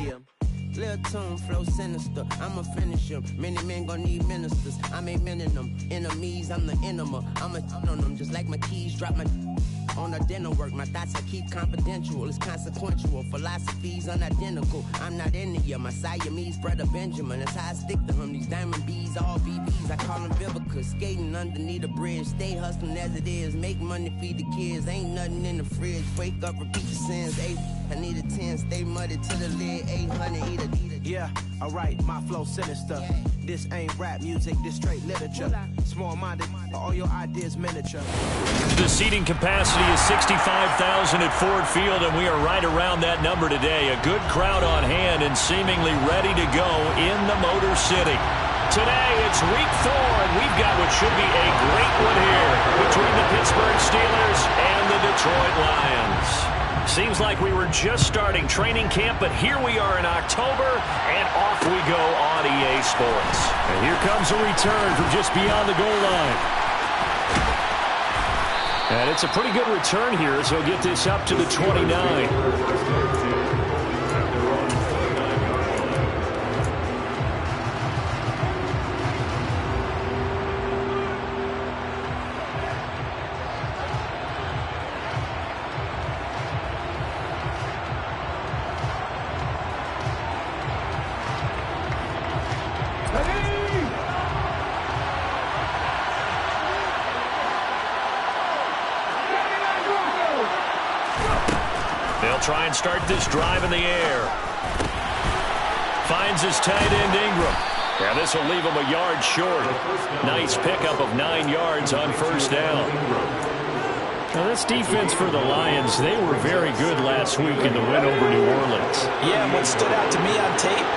Yeah. Lil' tune, flow sinister, I'ma finish him. Many men gon' need ministers, I'm a men in them. Enemies, I'm the enema. I'm on them, just like my keys, drop my on a dinner work. My thoughts I keep confidential, it's consequential. Philosophies unidentical, I'm not in it yet. My Siamese brother Benjamin, that's how I stick to him. These diamond bees, all BBs, I call them Vivica. Skating underneath a bridge, stay hustling as it is. Make money, feed the kids, ain't nothing in the fridge. Wake up, repeat the sins, I need a 10, stay muddy to the lid, 800, eat a. Yeah, alright, my flow sinister. This ain't rap music, this straight literature. Small-minded, all your ideas miniature. The seating capacity is 65,000 at Ford Field, and we are right around that number today. A good crowd on hand and seemingly ready to go in the Motor City. Today, it's week 4, and we've got what should be a great one here between the Pittsburgh Steelers and the Detroit Lions. Seems like we were just starting training camp, but here we are in October, and off we go on EA Sports. And here comes a return from just beyond the goal line. And it's a pretty good return here, so he'll get this up to the 29. They'll try and start this drive in the air. Finds his tight end Ingram. Yeah, this will leave him a yard short. Nice pickup of 9 yards on first down. Now this defense for the Lions, they were very good last week in the win over New Orleans. Yeah, and what stood out to me on tape,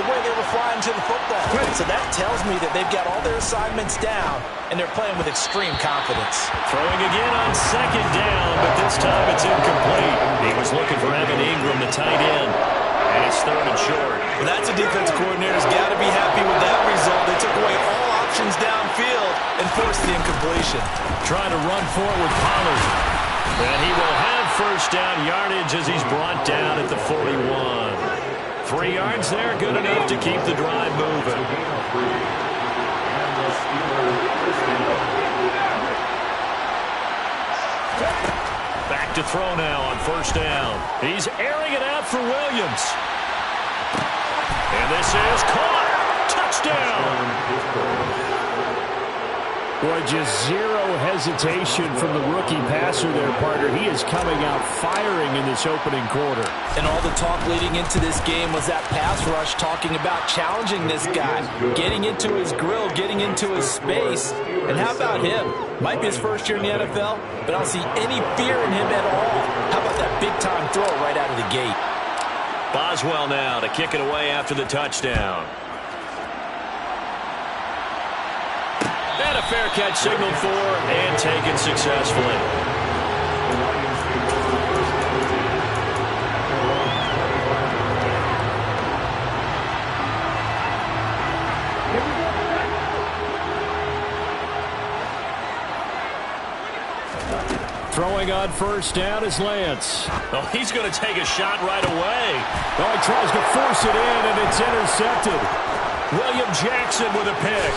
the way they were flying to the football. So that tells me that they've got all their assignments down, and they're playing with extreme confidence. Throwing again on second down, but this time it's incomplete. He was looking for Evan Ingram, the tight end, and it's third and short. Well, that's a defensive coordinator's got to be happy with that result. They took away all options downfield and forced the incompletion. Trying to run forward with Pollard. And he will have first down yardage as he's brought down at the 41. 3 yards there, good enough to keep the drive moving. Back to throw now on first down. He's airing it out for Williams. And this is caught. Touchdown. Boy, just zero hesitation from the rookie passer there, partner. He is coming out firing in this opening quarter. And all the talk leading into this game was that pass rush, talking about challenging this guy, getting into his grill, getting into his space. And how about him? Might be his first year in the NFL, but I don't see any fear in him at all. How about that big-time throw right out of the gate? Boswell now to kick it away after the touchdown. And a fair catch signaled for and taken successfully. Throwing on first down is Lance. Oh, he's going to take a shot right away. Oh, he tries to force it in, and it's intercepted. William Jackson with a pick.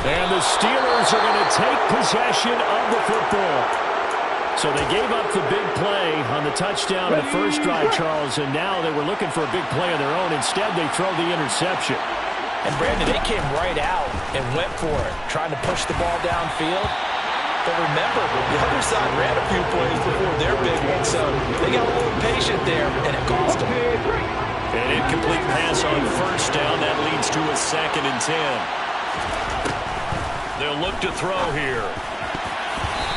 And the Steelers are going to take possession of the football. So they gave up the big play on the touchdown in the first drive, Charles, and now they were looking for a big play of their own. Instead, they throw the interception. And, Brandon, they came right out and went for it, trying to push the ball downfield. But remember, the other side ran a few plays before their big one, so they got a little patient there, and it cost them. An incomplete pass on first down. That leads to a 2nd and 10. They'll look to throw here.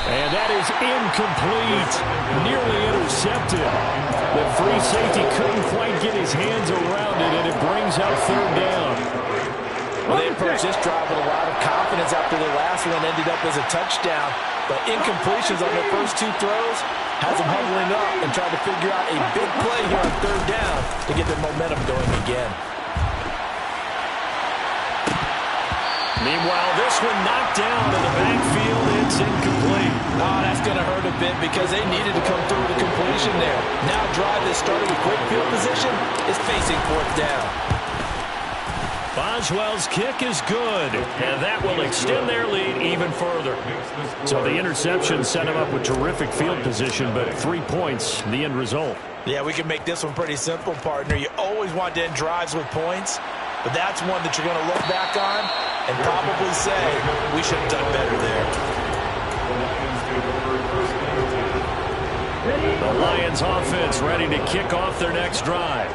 And that is incomplete. Nearly intercepted. The free safety couldn't quite get his hands around it, and it brings up third down. Well, they approached this drive with a lot of confidence after the last one ended up as a touchdown. But incompletions on their first 2 throws has them huddling up and trying to figure out a big play here on third down to get their momentum going again. Meanwhile, this one knocked down in the backfield. It's incomplete. Oh, that's going to hurt a bit because they needed to come through with a completion there. Now a drive that started with great field position is facing fourth down. Boswell's kick is good, and that will extend their lead even further. So the interception set him up with terrific field position, but 3 points, the end result. Yeah, we can make this one pretty simple, partner. You always want to end drives with points, but that's one that you're going to look back on and probably say, we should have done better there. The Lions offense ready to kick off their next drive.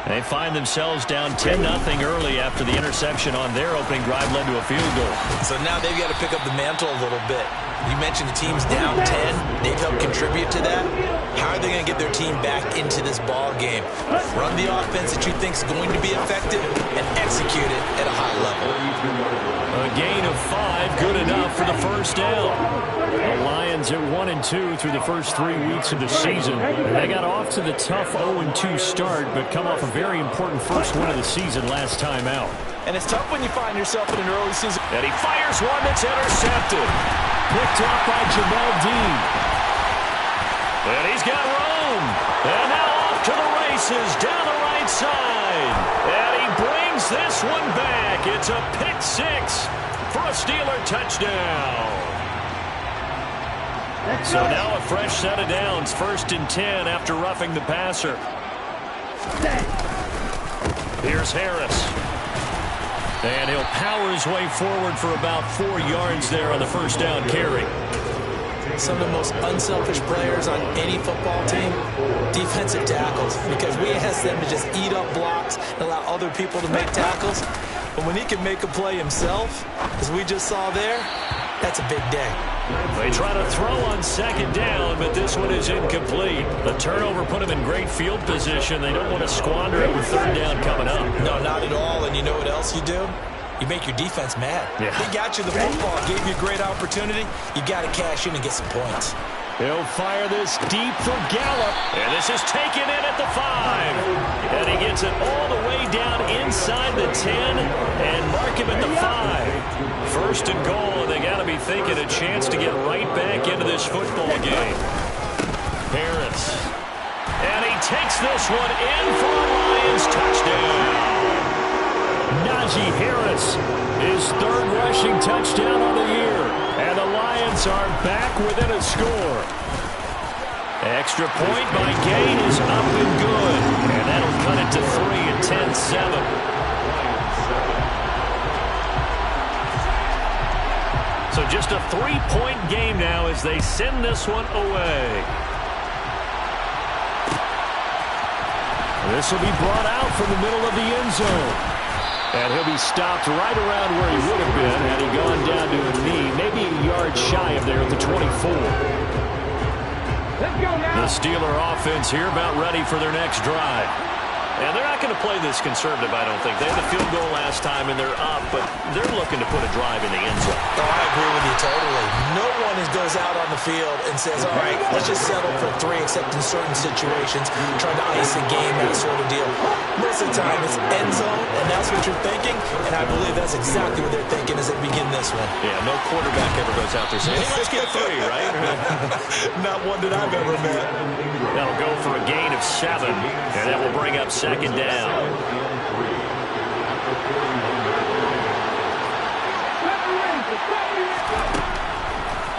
They find themselves down 10-0 early after the interception on their opening drive led to a field goal. So now they've got to pick up the mantle a little bit. You mentioned the team's down 10. They've helped contribute to that. How are they going to get their team back into this ball game? Run the offense that you think is going to be effective and execute it at a high level. A gain of 5, good enough for the first down. The Lions at 1-2 through the first 3 weeks of the season. They got off to the tough 0-2 start, but come off a very important first win of the season last time out. And it's tough when you find yourself in an early season. And he fires one that's intercepted. Picked off by Jamel Dean. And he's got room. And now off to the races down the right side. And he brings this one back. It's a pick 6 for a Steeler touchdown. So now a fresh set of downs. 1st and 10 after roughing the passer. Here's Harris. And he'll power his way forward for about 4 yards there on the first down carry. Some of the most unselfish players on any football team, defensive tackles, because we ask them to just eat up blocks and allow other people to make tackles. But when he can make a play himself, as we just saw there, that's a big day. They try to throw on 2nd down, but this one is incomplete. The turnover put them in great field position. They don't want to squander it with 3rd down coming up. No, not at all. And you know what else you do? You make your defense mad. Yeah. They got you the football, gave you a great opportunity. You got to cash in and get some points. He'll fire this deep for Gallup. And this is taken in at the 5. And he gets it all the way down inside the 10 and mark him at the 5. 1st and goal, and they got to be thinking a chance to get right back into this football game. Harris. And he takes this one in for a Lions touchdown. Najee Harris, his 3rd rushing touchdown on the year. And the Lions are back within a score. Extra point by Gain is up and good. And that'll cut it to 3 at 10-7. So just a 3-point game now as they send this one away. This will be brought out from the middle of the end zone. And he'll be stopped right around where he would have been had he gone down to a knee, maybe a yard shy of there at the 24. The Steeler offense here about ready for their next drive. And they're not going to play this conservative, I don't think. They had a field goal last time, and they're up, but they're looking to put a drive in the end zone. Oh, I agree with you totally. No one goes out on the field and says, all right, let's just settle for 3, except in certain situations, trying to ice a game, that sort of deal. Most of the time, it's end zone, and that's what you're thinking, and I believe that's exactly what they're thinking as they begin this one. Yeah, no quarterback ever goes out there saying, hey, let's get 3, right? Not one that I've ever met. That'll go for a gain of 7, and that will bring up 2nd down.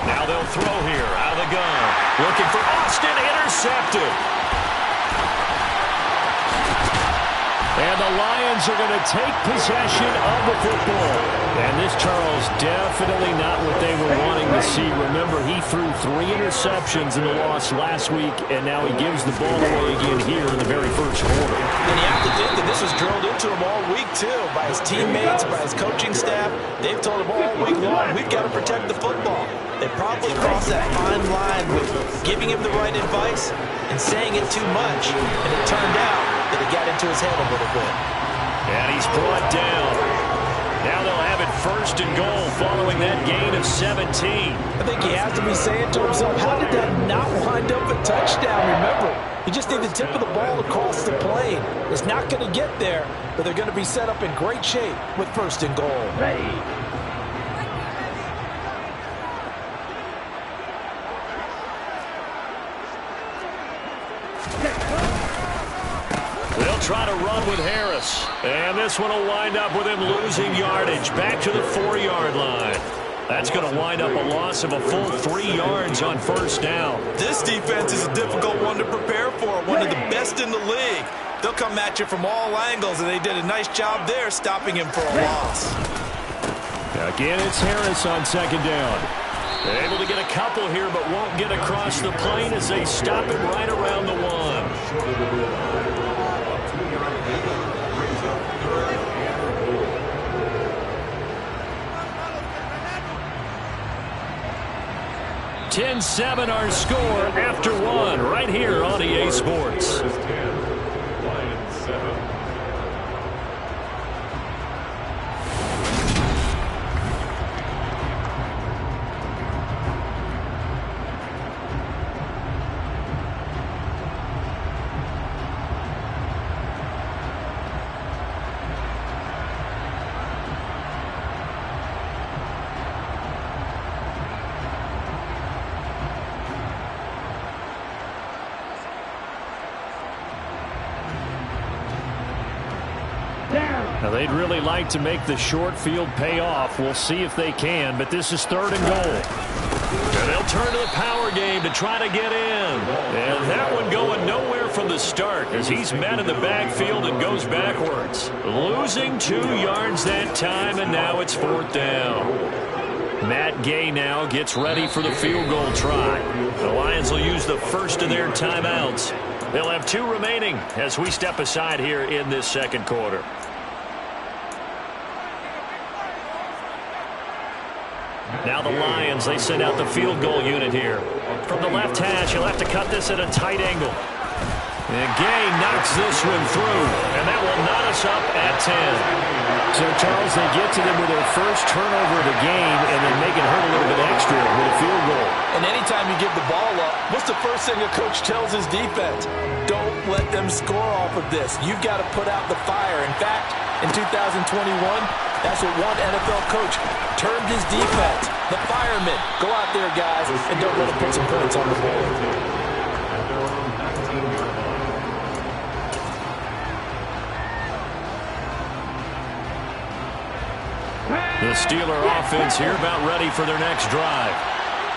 Now they'll throw here out of the gun. Looking for Austin, intercepted. And the Lions are going to take possession of the football. And this, Charles, definitely not what they were wanting to see. Remember, he threw 3 interceptions in the loss last week, and now he gives the ball away again here in the very first quarter. And you have to think that this was drilled into him all week, too, by his teammates, by his coaching staff. They've told him all week long, we've got to protect the football. They probably crossed that fine line with giving him the right advice and saying it too much. And it turned out that it got into his head a little bit. And he's brought down. Now they'll have it 1st and goal following that gain of 17. I think he has to be saying to himself, how did that not wind up a touchdown? Remember, you just need the tip of the ball across the plane. It's not going to get there, but they're going to be set up in great shape with 1st and goal. on with Harris. And this one will wind up with him losing yardage back to the 4-yard line. That's going to wind up a loss of a full 3 yards on first down. This defense is a difficult one to prepare for, one of the best in the league. They'll come at you from all angles, and they did a nice job there stopping him for a loss. Again, it's Harris on second down. Able to get a couple here, but won't get across the plane as they stop him right around the 1. 10-7 our score after 1 right here on EA Sports. Now, they'd really like to make the short field pay off. We'll see if they can, but this is 3rd and goal. And they'll turn to the power game to try to get in. And that one going nowhere from the start as he's met in the backfield and goes backwards. Losing 2 yards that time, and now it's 4th down. Matt Gay now gets ready for the field goal try. The Lions will use the first of their timeouts. They'll have 2 remaining as we step aside here in this second quarter. Now the Lions, they send out the field goal unit here. From the left hash, he'll have to cut this at a tight angle. And Gay knocks this one through, and that will knot us up at 10. So, Charles, they get to them with their first turnover of the game and then make it hurt a little bit extra with a field goal. And anytime you give the ball up, what's the first thing a coach tells his defense? Don't let them score off of this. You've got to put out the fire. In fact, in 2021, that's what one NFL coach termed his defense. The firemen. Go out there, guys, and don't let them put some points on the board. The Steeler offense here about ready for their next drive.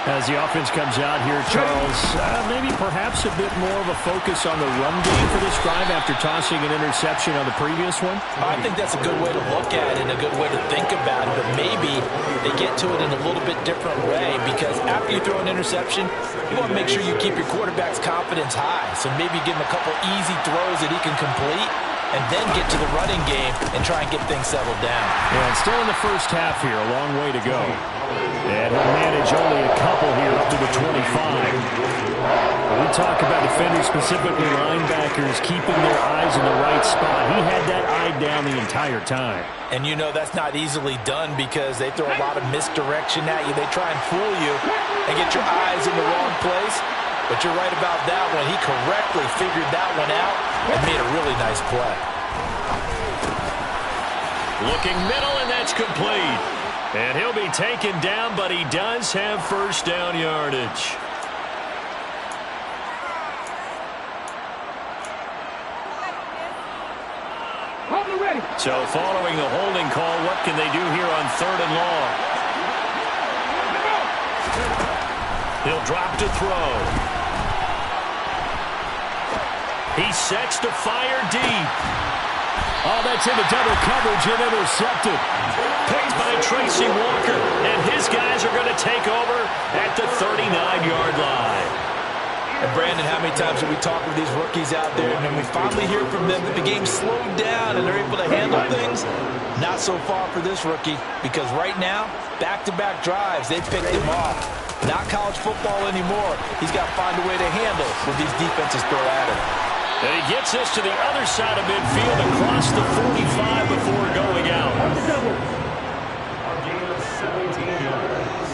As the offense comes out here, Charles, maybe perhaps a bit more of a focus on the run game for this drive after tossing an interception on the previous one? I think that's a good way to look at it and a good way to think about it, but maybe they get to it in a little bit different way because after you throw an interception, you want to make sure you keep your quarterback's confidence high. So maybe give him a couple easy throws that he can complete and then get to the running game and try and get things settled down. Yeah, it's still in the first half here, a long way to go. And he'll manage only a couple here up to the 25. We talk about defenders, specifically linebackers, keeping their eyes in the right spot. He had that eye down the entire time. And you know that's not easily done because they throw a lot of misdirection at you. They try and fool you and get your eyes in the wrong place. But you're right about that one. He correctly figured that one out and made a really nice play. Looking middle, and that's complete. And he'll be taken down, but he does have first down yardage. So following the holding call, what can they do here on 3rd and long? He'll drop to throw. He sets to fire deep. Oh, that's into double coverage and intercepted. Picked by Tracy Walker, and his guys are going to take over at the 39-yard line. And Brandon, how many times have we talked with these rookies out there, and when we finally hear from them that the game slowed down and they're able to handle things? Not so far for this rookie, because right now, back-to-back drives, they picked him off. Not college football anymore. He's got to find a way to handle what these defenses throw at him. And he gets us to the other side of midfield across the 45 before going out. Our game of 17 yards.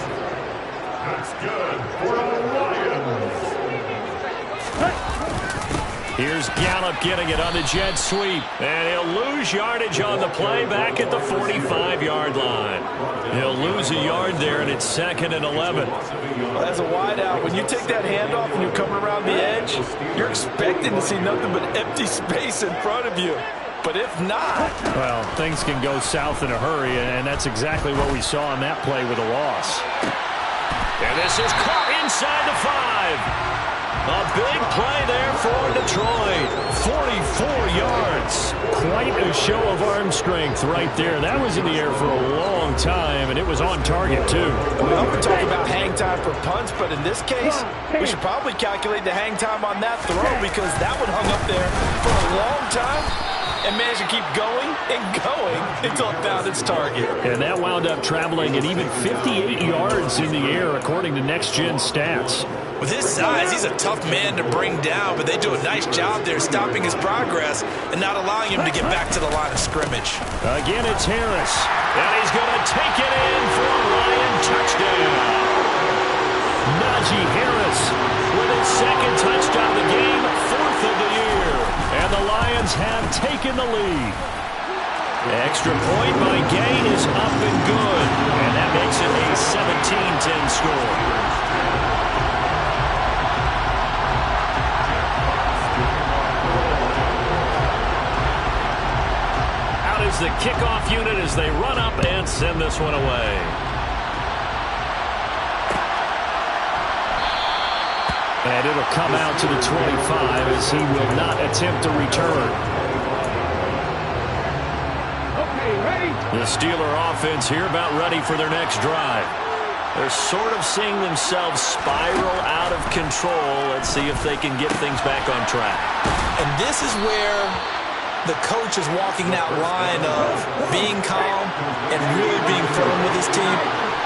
That's good for the Lions. Here's Gallup getting it on the jet sweep. And he'll lose yardage on the play back at the 45-yard line. He'll lose a yard there, and it's 2nd and 11. Well, as a wideout, when you take that handoff and you're coming around the edge, you're expecting to see nothing but empty space in front of you. But if not... Well, things can go south in a hurry, and that's exactly what we saw on that play with a loss. And this is caught inside the 5. A big play there for Detroit. 44 yards. Quite a show of arm strength right there. That was in the air for a long time, and it was on target, too. We often talk about hang time for punts, but in this case, we should probably calculate the hang time on that throw because that one hung up there for a long time and managed to keep going and going until it found its target. And that wound up traveling at even 58 yards in the air, according to next-gen stats. With his size, he's a tough man to bring down, but they do a nice job there stopping his progress and not allowing him to get back to the line of scrimmage. Again, it's Harris, and he's going to take it in for a Lion touchdown. Najee Harris with his second touchdown of the game, 4th of the year, and the Lions have taken the lead. Extra point by Gain is up and good, and that makes it a 17-10 score. Is the kickoff unit as they run up and send this one away. And it'll come out to the 25 as he will not attempt to return. Okay, ready? The Steeler offense here about ready for their next drive. They're sort of seeing themselves spiral out of control. Let's see if they can get things back on track. And this is where the coach is walking that line of being calm and really being firm with his team.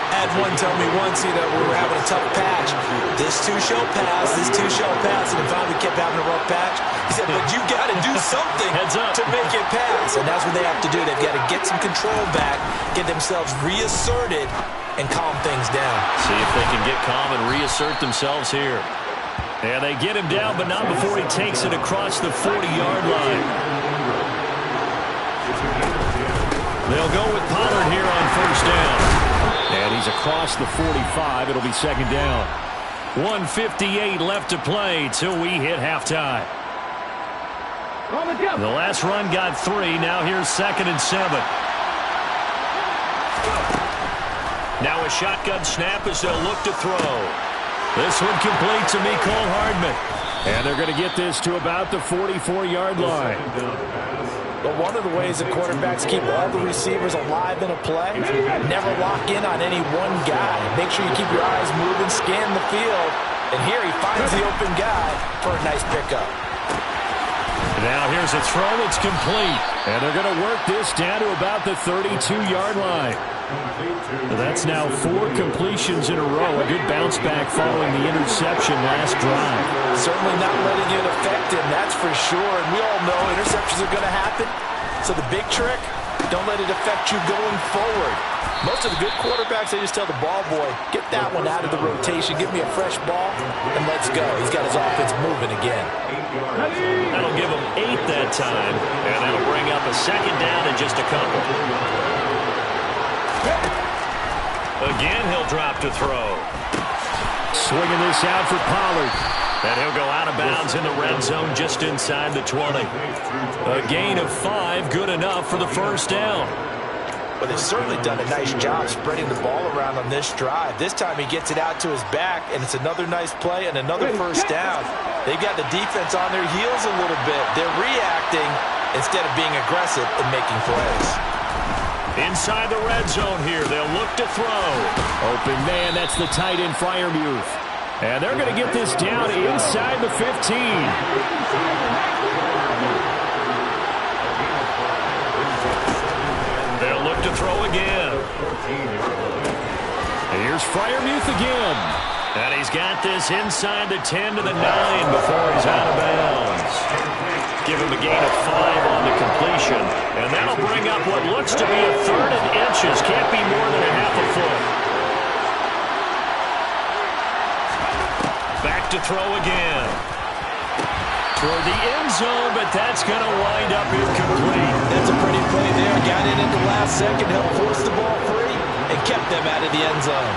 I had one tell me once, we were having a tough patch. This too shall pass, this too shall pass, and finally we kept having a rough patch. He said, but you got to do something to make it pass. And that's what they have to do. They've got to get some control back, get themselves reasserted, and calm things down. See if they can get calm and reassert themselves here. Yeah, they get him down, but not before he takes it across the 40-yard line. They'll go with Pollard here on first down. And he's across the 45. It'll be second down. 1:58 left to play till we hit halftime. The last run got 3. Now here's 2nd and 7. Now a shotgun snap as they'll look to throw. This one complete to Mecole Hardman. And they're going to get this to about the 44-yard line. But one of the ways that quarterbacks keep all the receivers alive in a play, never lock in on any one guy. Make sure you keep your eyes moving, scan the field. And here he finds the open guy for a nice pickup. Now here's a throw that's complete. And they're going to work this down to about the 32-yard line. That's now 4 completions in a row. A good bounce back following the interception last drive. Certainly not letting it affect him, that's for sure. And we all know interceptions are going to happen. So the big trick, don't let it affect you going forward. Most of the good quarterbacks, they just tell the ball boy, get that one out of the rotation, give me a fresh ball, and let's go. He's got his offense moving again. That'll give him 8 that time, and that'll bring up a second down in just a couple. Again, he'll drop to throw. Swinging this out for Pollard. And he'll go out of bounds in the red zone just inside the 20. A gain of 5, good enough for the first down. But they've certainly done a nice job spreading the ball around on this drive. This time he gets it out to his back, and it's another nice play and another first down. They've got the defense on their heels a little bit. They're reacting instead of being aggressive and making plays. Inside the red zone here, they'll look to throw. Open man, that's the tight end Freiermuth. And they're going to get this down inside the 15. They'll look to throw again. Here's Freiermuth again. And he's got this inside the 10 to the 9 before he's out of bounds. Give him a gain of 5 on the completion. And that'll bring up what looks to be a 3rd and inches. Can't be more than a half a foot. Back to throw again. Toward the end zone, but that's going to wind up incomplete. That's a pretty play there. Got it in the last second, helped force the ball free, and kept them out of the end zone.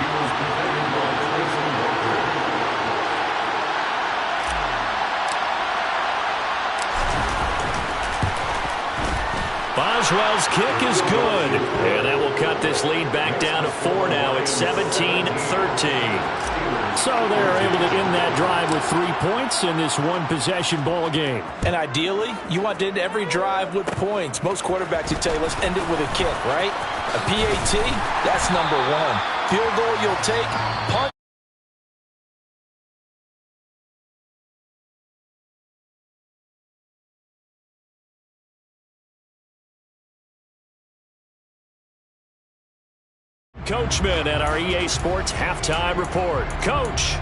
Boswell's kick is good. And that will cut this lead back down to 4 now. It's 17-13. So they're able to end that drive with 3 points in this one-possession ball game. And ideally, you want to end every drive with points. Most quarterbacks would tell you, let's end it with a kick, right? A PAT, that's number 1. Field goal you'll take, punt. Coachman at our EA Sports halftime report. Coach.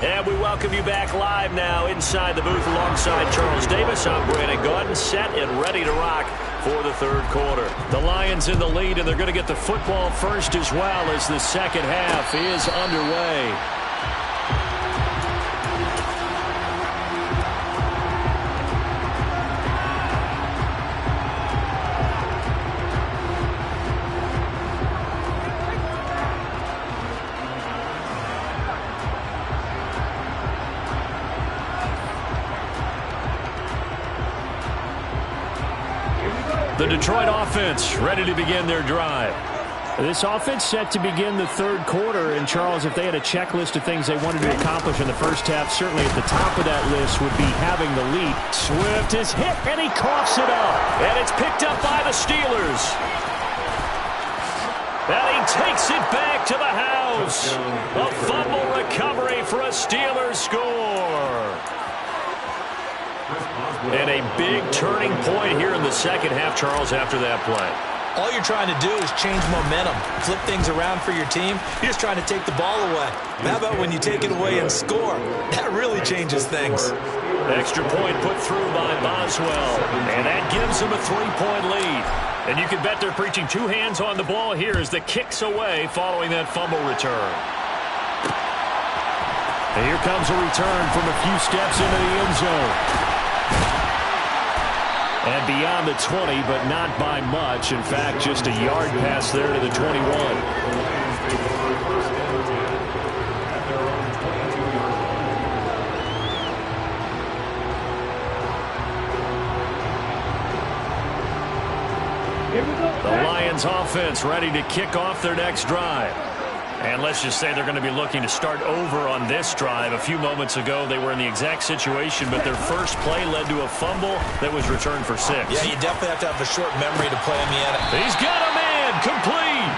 And we welcome you back live now inside the booth alongside Charles Davis. I'm Brandon Gaudin, set and ready to rock for the third quarter. The Lions in the lead, and they're going to get the football first as well as the second half is underway. The Detroit offense ready to begin their drive. This offense set to begin the third quarter. And, Charles, if they had a checklist of things they wanted to accomplish in the first half, certainly at the top of that list would be having the lead. Swift is hit, and he coughs it up. And it's picked up by the Steelers. And he takes it back to the house. A fumble recovery for a Steelers score. And a big turning point here in the second half, Charles, after that play. All you're trying to do is change momentum, flip things around for your team. You're just trying to take the ball away. How about when you take it away and score? That really changes things. Extra point put through by Boswell. And that gives him a 3-point lead. And you can bet they're preaching 2 hands on the ball here as the kick's away following that fumble return. And here comes a return from a few steps into the end zone. And beyond the 20, but not by much. In fact, just a yard pass there to the 21. The Lions offense ready to kick off their next drive. And let's just say they're going to be looking to start over on this drive. A few moments ago, they were in the exact situation, but their first play led to a fumble that was returned for 6. Yeah, you definitely have to have a short memory to play in the end. He's got a man, complete.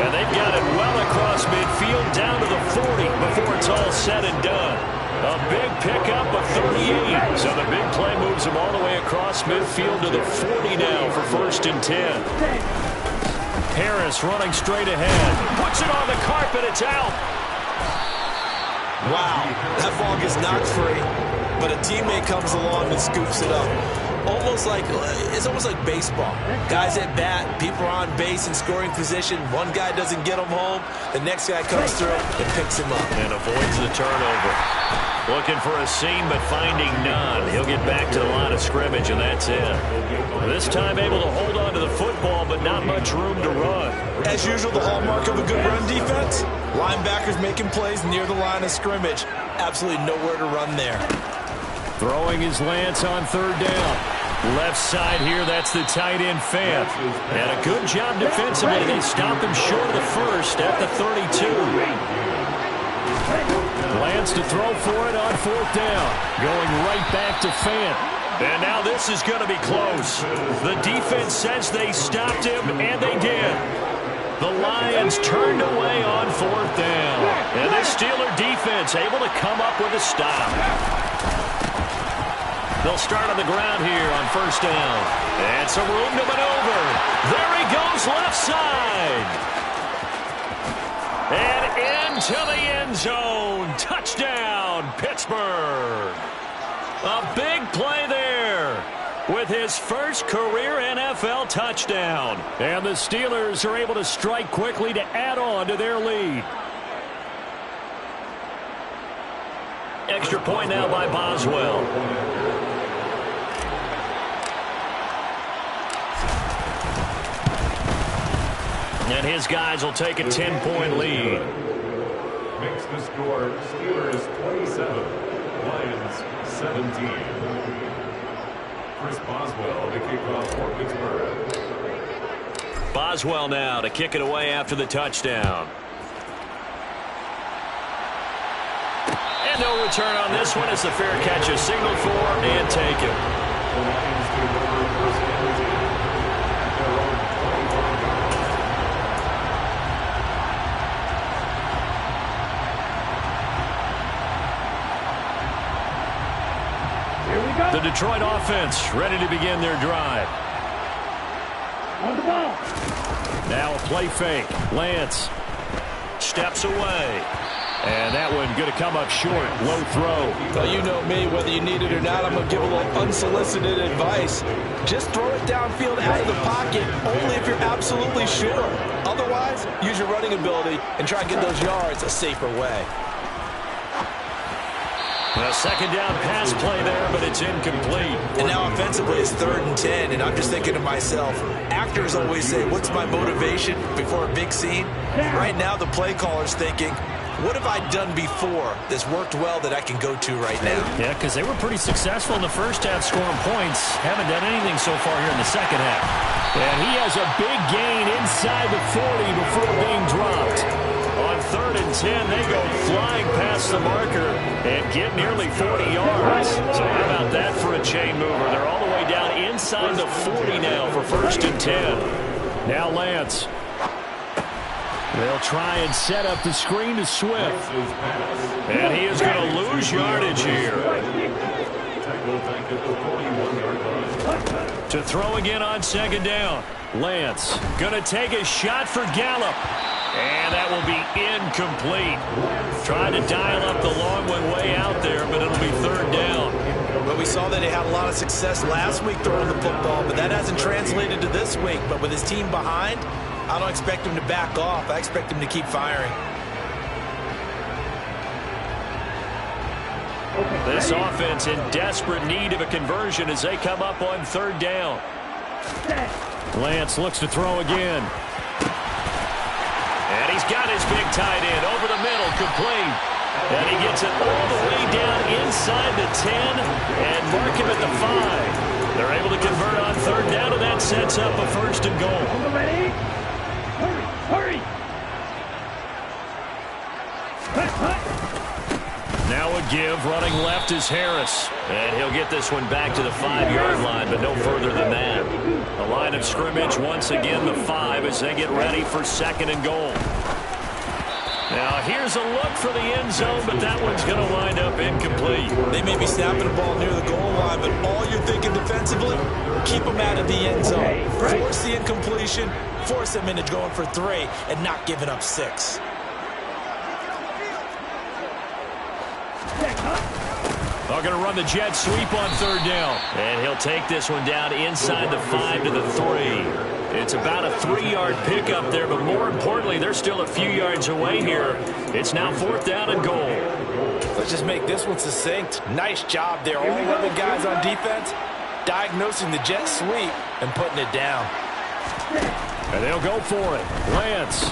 And they've got it well across midfield, down to the 40 before it's all said and done. A big pickup of 38. So the big play moves them all the way across midfield to the 40 now for 1st and 10. Harris running straight ahead. Puts it on the carpet. It's out. Wow, that ball gets knocked free, but a teammate comes along and scoops it up. It's almost like baseball. Guys at bat, people are on base in scoring position. One guy doesn't get him home. The next guy comes through and picks him up. And avoids the turnover. Looking for a seam, but finding none. He'll get back to the line of scrimmage, and that's it. This time able to hold on to the football, but not much room to run. As usual, the hallmark of a good run defense, linebackers making plays near the line of scrimmage. Absolutely nowhere to run there. Throwing his Lance on 3rd down. Left side here, that's the tight end Fant. And a good job defensively. They stop him short of the first at the 32. Lance to throw for it on 4th down. Going right back to Fant. And now this is going to be close. The defense says they stopped him, and they did. The Lions turned away on 4th down. And the Steeler defense able to come up with a stop. They'll start on the ground here on 1st down. And some room to maneuver. There he goes left side. And into the end zone. Touchdown, Pittsburgh. A big play there with his first career NFL touchdown. And the Steelers are able to strike quickly to add on to their lead. Extra point now by Boswell. And his guys will take a 10-point lead. Makes the score Steelers 27. 17. Chris Boswell to kick off for Pittsburgh. Boswell now to kick it away after the touchdown. And no return on this one as the fair catch is signaled for and taken. The Lions take over first and 10 at their own 21 yard line. Here we go. The Detroit offense ready to begin their drive. On the ball. Now a play fake. Lance steps away. And that one going to come up short. Low throw. Well, you know me. Whether you need it or not, I'm going to give a little unsolicited advice. Just throw it downfield out of the pocket, only if you're absolutely sure. Otherwise, use your running ability and try and get those yards a safer way. A second down pass play there, but it's incomplete. And now offensively it's 3rd and 10, and I'm just thinking to myself, actors always say, what's my motivation before a big scene? Right now the play caller's thinking, what have I done before that's worked well that I can go to right now? Yeah, because they were pretty successful in the first half scoring points. Haven't done anything so far here in the second half. And he has a big gain inside the 40 before being dropped. On 3rd and 10, they go flying past the marker and get nearly 40 yards. So how about that for a chain mover? They're all the way down inside the 40 now for 1st and 10. Now Lance. They'll try and set up the screen to Swift. And he is going to lose yardage here. To throw again on 2nd down. Lance going to take a shot for Gallup. And that will be incomplete. Trying to dial up the long one way out there, but it'll be 3rd down. Well, we saw that he had a lot of success last week throwing the football, but that hasn't translated to this week. But with his team behind, I don't expect him to back off. I expect him to keep firing. This offense in desperate need of a conversion as they come up on 3rd down. Lance looks to throw again. And he's got his big tight end over the middle, complete. And he gets it all the way down inside the 10 and mark him at the 5. They're able to convert on 3rd down, and that sets up a 1st and goal. Ready? Hurry! Now a give, running left is Harris. And he'll get this one back to the 5-yard line, but no further than that. The line of scrimmage, once again, the 5 as they get ready for 2nd and goal. Now here's a look for the end zone, but that one's going to wind up incomplete. They may be snapping the ball near the goal line, but all you're thinking defensively, keep them out of the end zone. Force the incompletion, force them into going for 3 and not giving up 6. They're going to run the jet sweep on 3rd down. And he'll take this one down inside the 5 to the 3. It's about a 3-yard pickup there, but more importantly, they're still a few yards away here. It's now 4th down and goal. Let's just make this one succinct. Nice job there. All 11 guys on defense diagnosing the jet sweep and putting it down. And they'll go for it. Lance.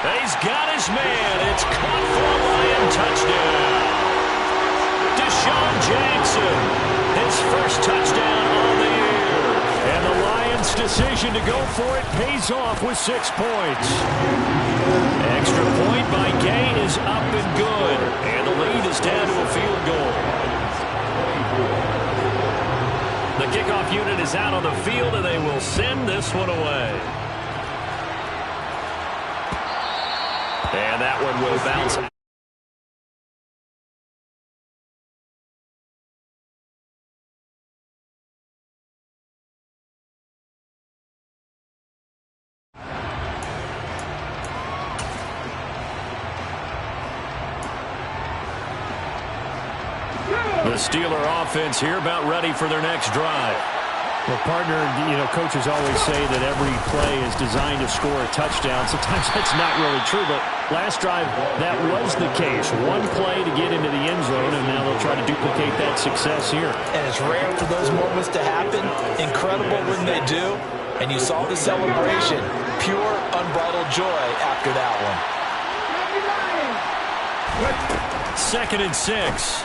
He's got his man. It's caught for a Lion touchdown. Deshaun Jackson, his first touchdown on the year. And the Lions' decision to go for it pays off with 6 points. Extra point by Gay is up and good. And the lead is down to a field goal. The kickoff unit is out on the field, and they will send this one away. And that one will bounce. The Steeler offense here about ready for their next drive. Well, partner, coaches always say that every play is designed to score a touchdown. Sometimes that's not really true, but last drive, that was the case. One play to get into the end zone, and now they'll try to duplicate that success here. And it's rare for those moments to happen. Incredible when they do. And you saw the celebration. Pure, unbridled joy after that one. 2nd and 6.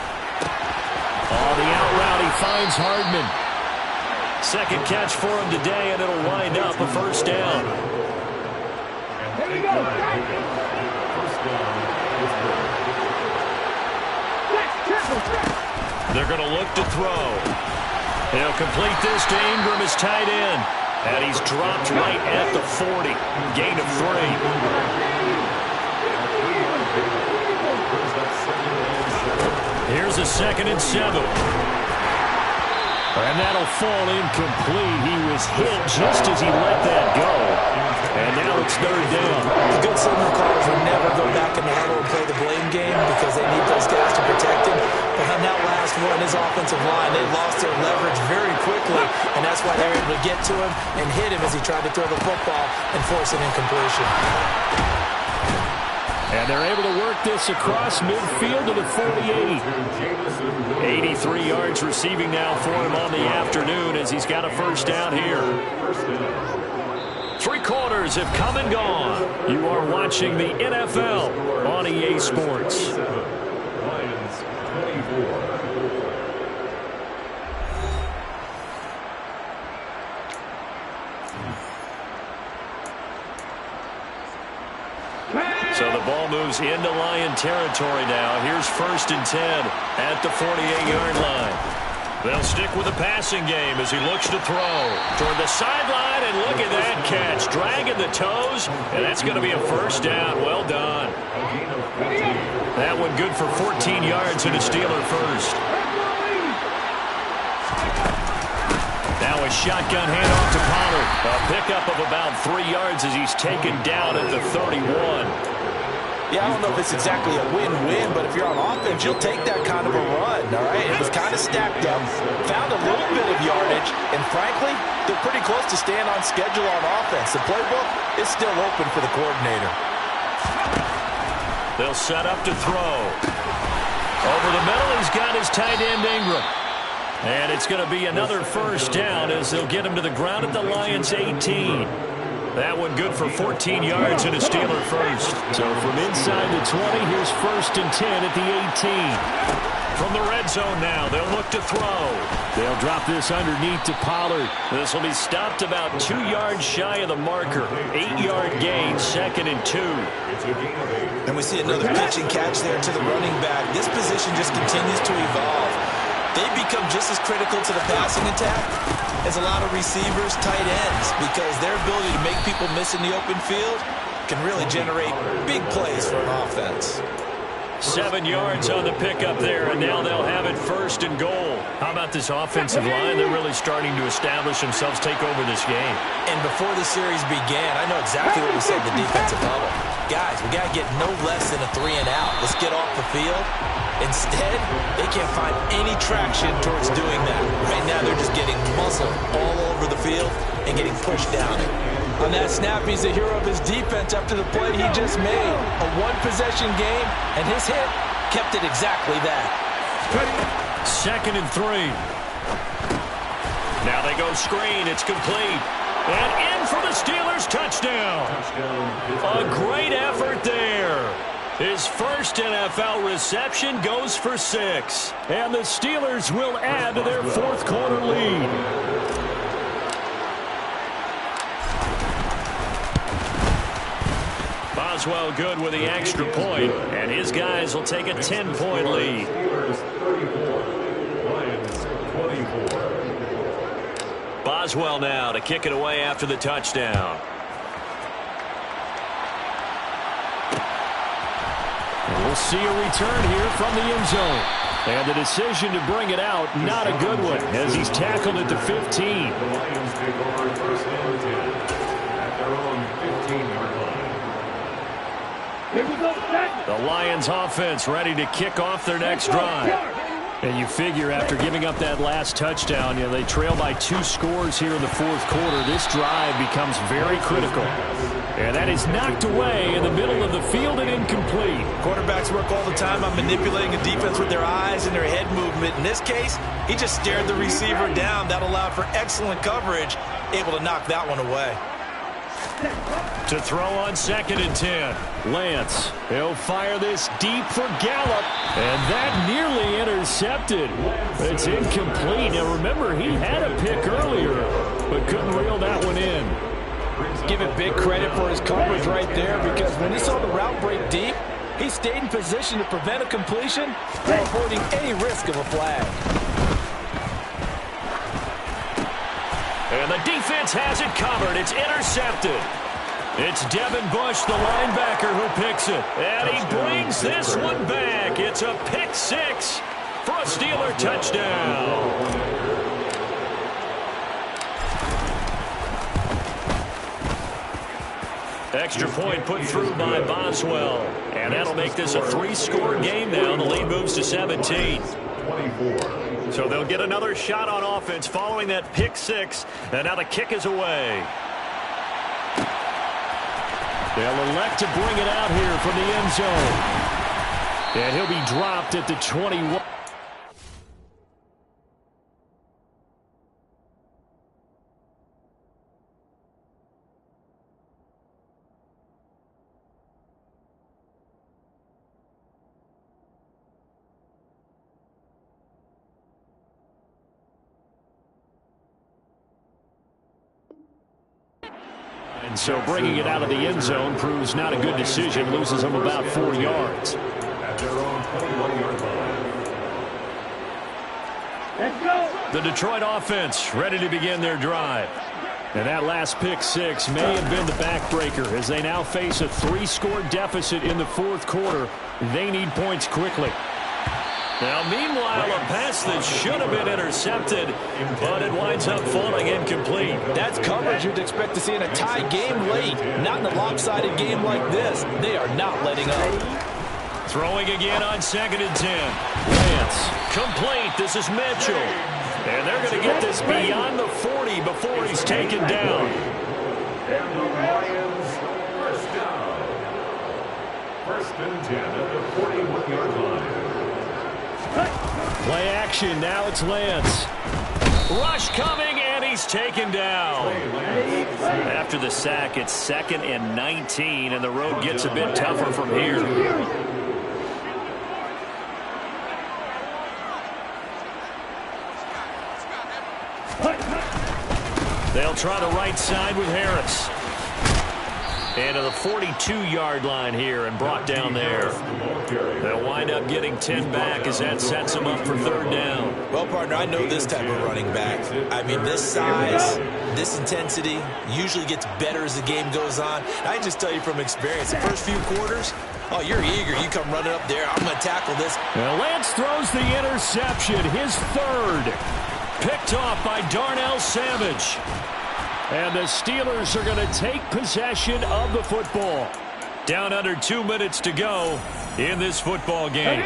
On the out route, he finds Hardman. Second catch for him today, and it'll wind up a first down. Here we go. They're going to look to throw. He'll complete this to Ingram, his tight end. And he's dropped right at the 40. Gain of 3. Here's a 2nd and 7. And that'll fall incomplete. He was hit just as he let that go. And now it's 3rd down. The good signal callers will never go back in the huddle and play the blame game because they need those guys to protect him. But on that last one, his offensive line, they lost their leverage very quickly. And that's why they were able to get to him and hit him as he tried to throw the football and force an incompletion. And they're able to work this across midfield to the 48. 83 yards receiving now for him on the afternoon as he's got a first down here. 3 quarters have come and gone. You are watching the NFL on EA Sports. Lions 24. So the ball moves into Lion territory now. Here's 1st and 10 at the 48-yard line. They'll stick with the passing game as he looks to throw toward the sideline, and look at that catch. Dragging the toes, and that's going to be a first down. Well done. That one good for 14 yards and a Steeler first. Now a shotgun handoff to Pollard. A pickup of about 3 yards as he's taken down at the 31. Yeah, I don't know if it's exactly a win-win, but if you're on offense, you'll take that kind of a run, all right? It was kind of stacked up, found a little bit of yardage, and frankly, they're pretty close to staying on schedule on offense. The playbook is still open for the coordinator. They'll set up to throw. Over the middle, he's got his tight end Ingram. And it's going to be another first down as they'll get him to the ground at the Lions' 18. That one good for 14 yards and a Steeler first. So from inside the 20, here's 1st and 10 at the 18. From the red zone now, they'll look to throw. They'll drop this underneath to Pollard. This will be stopped about 2 yards shy of the marker. 8-yard gain, 2nd and 2. And we see another pitch and catch there to the running back. This position just continues to evolve. They become just as critical to the passing attack as a lot of receivers, tight ends, because their ability to make people miss in the open field can really generate big plays for an offense. 7 yards on the pickup there, and now they'll have it 1st and goal. How about this offensive line? They're really starting to establish themselves, take over this game. And before the series began, I know exactly what we said in the defensive huddle. Guys, we got to get no less than a 3 and out. Let's get off the field. Instead, they can't find any traction towards doing that. Right now, they're just getting muscled all over the field and getting pushed down it. On that snap, he's the hero of his defense after the play he just made. A one-possession game, and his hit kept it exactly that. 2nd and 3. Now they go screen. It's complete. And in for the Steelers touchdown. A great effort there. His first NFL reception goes for 6. And the Steelers will add to their 4th quarter lead. Boswell good with the extra point, and his guys will take a 10-point lead. Steelers 34, Lions 24. Boswell now to kick it away after the touchdown. And we'll see a return here from the end zone. And the decision to bring it out, not a good one, as he's tackled at the 15. The Lions take over 1st and 10 at their own 15-yard line. Here we go, set. The Lions offense ready to kick off their next drive. And you figure after giving up that last touchdown, they trail by 2 scores here in the 4th quarter. This drive becomes very critical. And that is knocked away in the middle of the field and incomplete. Quarterbacks work all the time on manipulating a defense with their eyes and their head movement. In this case, he just stared the receiver down. That allowed for excellent coverage, able to knock that one away. To throw on 2nd and 10. Lance, he'll fire this deep for Gallup. And that nearly intercepted. It's incomplete. Now remember, he had a pick earlier, but couldn't reel that one in. Give it big credit for his coverage right there, because when he saw the route break deep, he stayed in position to prevent a completion while avoiding any risk of a flag. And the defense has it covered. It's intercepted. It's Devin Bush, the linebacker, who picks it. And he brings this one back. It's a pick six for a Steeler touchdown. Extra point put through by Boswell. And that'll make this a three-score game now. The lead moves to 17. 24. So they'll get another shot on offense following that pick six. And now the kick is away. They'll elect to bring it out here from the end zone. And he'll be dropped at the 21. And so bringing it out of the end zone proves not a good decision. Loses them about 4 yards. At their own 21-yard line. Let's go. The Detroit offense ready to begin their drive. And that last pick six may have been the backbreaker as they now face a three-score deficit in the fourth quarter. They need points quickly. Now, meanwhile, a pass that should have been intercepted, but it winds up falling incomplete. That's coverage you'd expect to see in a tie game late. Not in a lopsided game like this. They are not letting up. Throwing again on 2nd and 10. Lance, complete. This is Mitchell. And they're going to get this beyond the 40 before he's taken down. And the Lions first down. 1st and 10 at the 41-yard line. Play action. Now it's Lance. Rush coming, and he's taken down. After the sack, it's 2nd and 19, and the road gets a bit tougher from here. They'll try the right side with Harris. And to the 42-yard line here and brought down there. They'll wind up getting 10 back as that sets them up for 3rd down. Well, partner, I know this type of running back. I mean, this size, this intensity usually gets better as the game goes on. I can just tell you from experience, the first few quarters, oh, you're eager. You come running up there. I'm going to tackle this. Now Lance throws the interception, his 3rd. Picked off by Darnell Savage. And the Steelers are going to take possession of the football. Down under 2 minutes to go in this football game.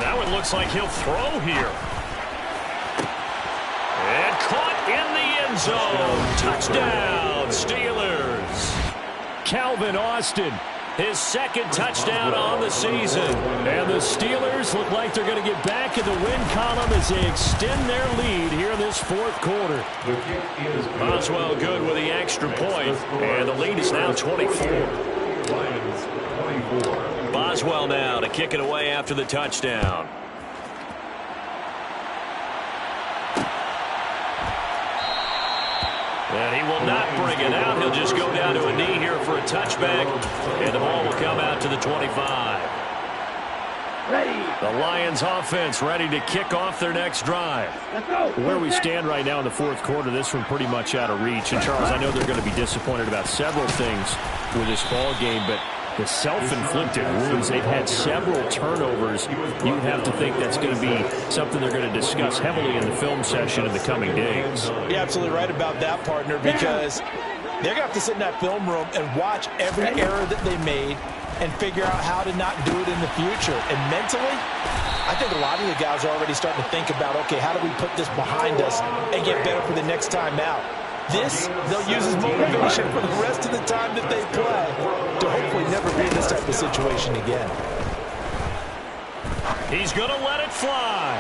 That one looks like he'll throw here. And caught in the end zone. Touchdown, Steelers. Calvin Austin. His 2nd touchdown on the season. And the Steelers look like they're going to get back in the win column as they extend their lead here in this 4th quarter. Boswell good with the extra point. And the lead is now 24. Lions 24. Boswell now to kick it away after the touchdown. And he will not bring it out. He'll just go down to a knee here for a touchback. And the ball will come out to the 25. Ready. The Lions offense ready to kick off their next drive. Let's go. Where we stand right now in the 4th quarter, this one pretty much out of reach. And, Charles, I know they're going to be disappointed about several things with this ball game, but the self-inflicted wounds, they've had several turnovers. You have to think that's going to be something they're going to discuss heavily in the film session in the coming days. You're absolutely right about that, partner, because they're going to have to sit in that film room and watch every error that they made and figure out how to not do it in the future. And mentally, I think a lot of the guys are already starting to think about, okay, how do we put this behind us and get better for the next time out? This, they'll use as motivation for the rest of the time that they play to hopefully never be in this type of situation again. He's going to let it fly.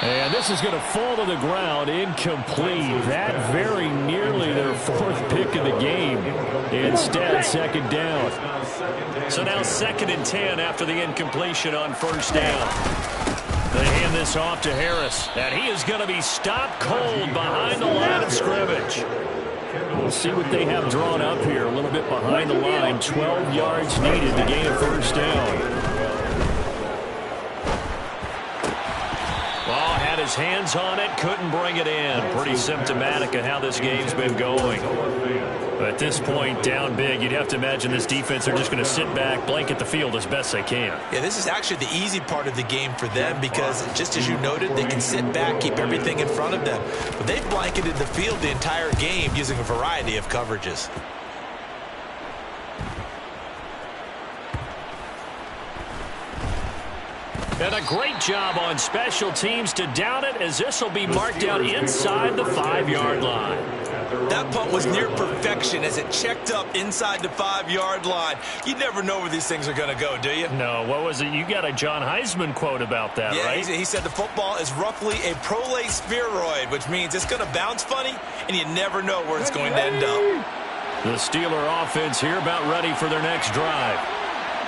And this is going to fall to the ground, incomplete. That very nearly their 4th pick of the game. Instead, second down. So now 2nd and 10 after the incompletion on first down. They hand this off to Harris, and he is going to be stopped cold behind the line of scrimmage. We'll see what they have drawn up here. A little bit behind the line. 12 yards needed to gain a first down. Well, had his hands on it, couldn't bring it in. Pretty symptomatic of how this game's been going. But at this point, down big, you'd have to imagine this defense are just going to sit back, blanket the field as best they can. Yeah, this is actually the easy part of the game for them because, just as you noted, they can sit back, keep everything in front of them. But they've blanketed the field the entire game using a variety of coverages. And a great job on special teams to down it, as this will be marked out inside the 5-yard line. That punt was near perfection as it checked up inside the 5-yard line. You never know where these things are going to go, do you? No, what was it? You got a John Heisman quote about that, right? Yeah, he said the football is roughly a prolate spheroid, which means it's going to bounce funny, and you never know where it's going to end up. The Steeler offense here about ready for their next drive.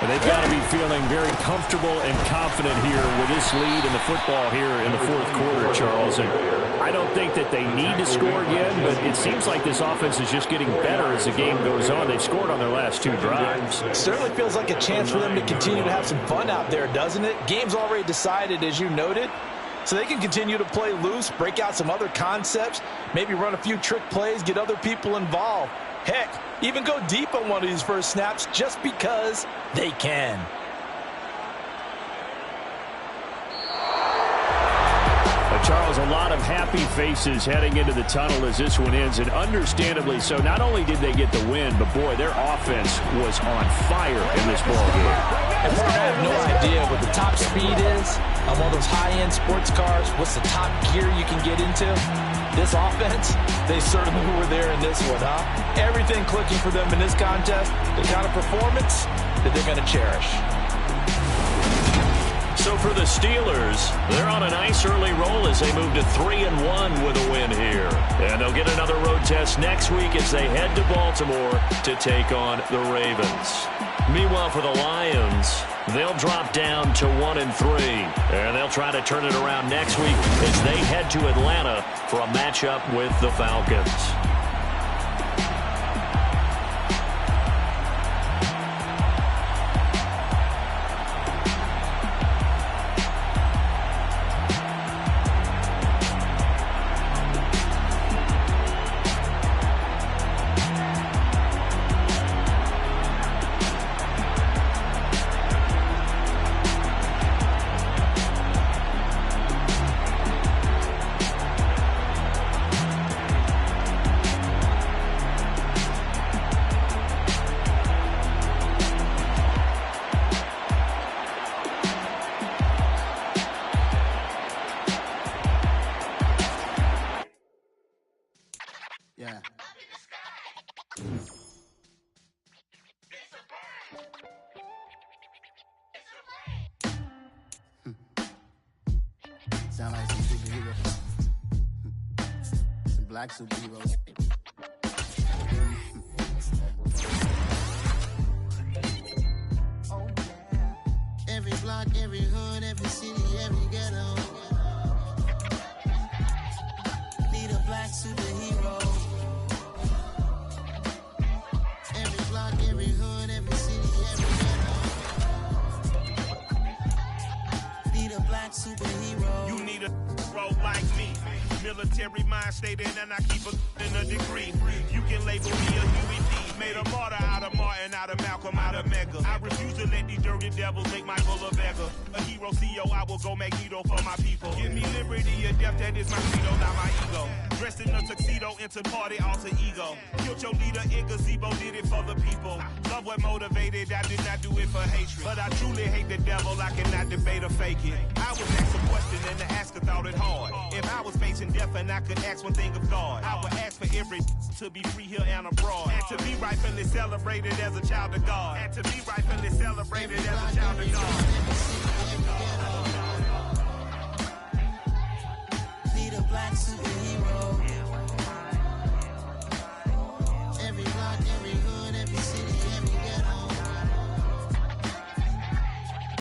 But they've got to be feeling very comfortable and confident here with this lead in the football here in the 4th quarter, Charles. And I don't think that they need to score again, but it seems like this offense is just getting better as the game goes on. They've scored on their last 2 drives. It certainly feels like a chance for them to continue to have some fun out there, doesn't it? Game's already decided, as you noted. So they can continue to play loose, break out some other concepts, maybe run a few trick plays, get other people involved. Heck, even go deep on one of these first snaps just because they can. Charles, a lot of happy faces heading into the tunnel as this one ends, and understandably so. Not only did they get the win, but boy, their offense was on fire in this ballgame. And I have no idea what the top speed is on one of those high-end sports cars. What's the top gear you can get into? This offense, they certainly were there in this one, huh? Everything clicking for them in this contest, the kind of performance that they're going to cherish. So for the Steelers, they're on a nice early roll as they move to 3-1 with a win here. And they'll get another road test next week as they head to Baltimore to take on the Ravens. Meanwhile, for the Lions, they'll drop down to 1-3. And they'll try to turn it around next week as they head to Atlanta for a matchup with the Falcons. Yeah. Sound like some superheroes. Some black superheroes. Oh, yeah. Every block, every hood, every city, every ghetto. Need a black superhero. Every block, every hood, every city, every ghetto. Need a black superhero. You need a role like me. Military mind stated, and I keep in a degree. You can label me a Huey P. Made a martyr out of Martin, out of Malcolm, out of Mega. I refuse to let these dirty devils make Michael a beggar. A hero CEO, I will go Magneto for my people. Give me liberty or death, that is my credo, not my ego. Dressed in a tuxedo, into party, alter ego. Killed your leader in gazebo, did it for the people. Love what motivated, I did not do it for hatred. But I truly hate the devil, I cannot debate or fake it. I was asked a question and the asker thought it hard. If I was facing death and I could ask one thing of God, I would ask for every to be free here and abroad. And to be rightfully celebrated as a child of God. And to be rightfully celebrated as a child of God. listen.